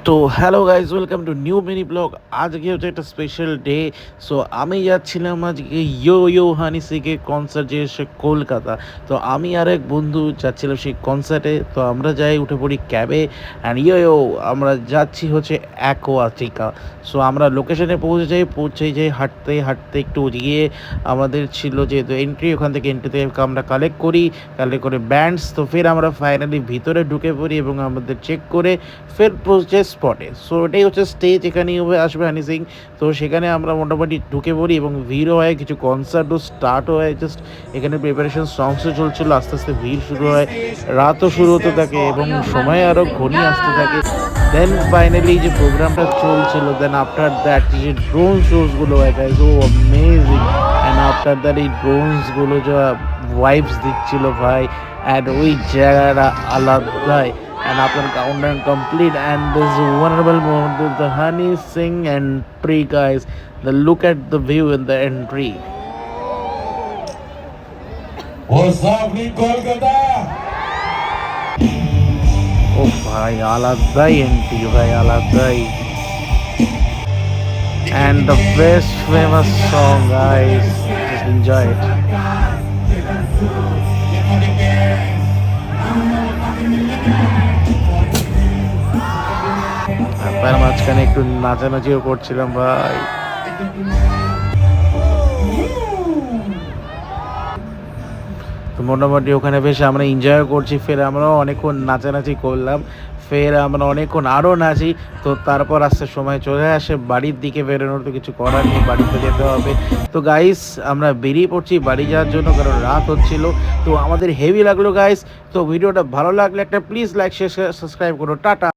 তো hello guys, welcome to new mini blog. আজকে হচ্ছে একটা স্পেশাল ডে। সো আমি যাচ্ছিলাম আজকে ইয়ো ইয়ো হানি সিংয়ের কনসার্ট, যে সে কলকাতা। তো আমি আর এক বন্ধু যাচ্ছিলাম সেই কনসার্টে। তো আমরা যাই, উঠে পড়ি ক্যাবে, অ্যান্ড ইয়ো ইয়ো আমরা যাচ্ছি হচ্ছে অ্যাকোয়াটিকা। সো আমরা লোকেশনে পৌঁছে যাই হাঁটতে হাঁটতে একটু গিয়ে। আমাদের ছিল যেহেতু এন্ট্রি, ওখান থেকে এন্ট্রি থেকে আমরা কালেক্ট করে ব্যান্ডস। তো ফের আমরা ফাইনালি ভিতরে ঢুকে পড়ি এবং আমাদের চেক করে ফের পৌঁছে স্পটে। সো এটাই হচ্ছে স্টেজ, এখানেই আসবে হানি সিং। তো সেখানে আমরা মোটামুটি ঢুকে পড়ি এবং ভিড়ও হয়, কিছু কনসার্টও স্টার্টও হয়। জাস্ট এখানে প্রিপারেশন সংসও চলছিল, আস্তে আস্তে ভিড় শুরু হয়, রাতও শুরু হতে থাকে এবং সময় আরও ঘনিয়ে আসতে থাকে। দেন ফাইনালি যে প্রোগ্রামটা চলছিল, দেন আফটার দ্যাট যে ড্রোন শোজগুলো হয় guys, oh amazing. And after that এই ড্রোনসগুলো যা ভাইবস দিচ্ছিল ভাই, অ্যান্ড ওই জায়গাটা আলাদাই। And after countdown complete and this vulnerable moment with the Honey Sing entry, guys, the look at the view in the entry. What's happening, Kolkata? Oh bhai, aladai entry bhai, aladai. And the best famous song, guys, just enjoy it. তার মাঝখানে একটু নাচানাচিও করছিলাম ভাই। তো মোটামুটি ওখানে বেশ আমরা এনজয় করছি। ফের আমরাও অনেকক্ষণ নাচানাচি করলাম, ফের আমরা অনেকক্ষণ আরও নাচি। তো তারপর আস্তে সময় চলে আসে বাড়ির দিকে বেরোনোর। তো কিছু করার নেই, বাড়িতে যেতে হবে। তো গাইস আমরা বেরিয়ে পড়ছি বাড়ি যাওয়ার জন্য, কারণ রাত হচ্ছিল। তো আমাদের হেভি লাগলো গাইস। তো ভিডিওটা ভালো লাগলে একটা প্লিজ লাইক শেয়ার সাবস্ক্রাইব করো। টাটা।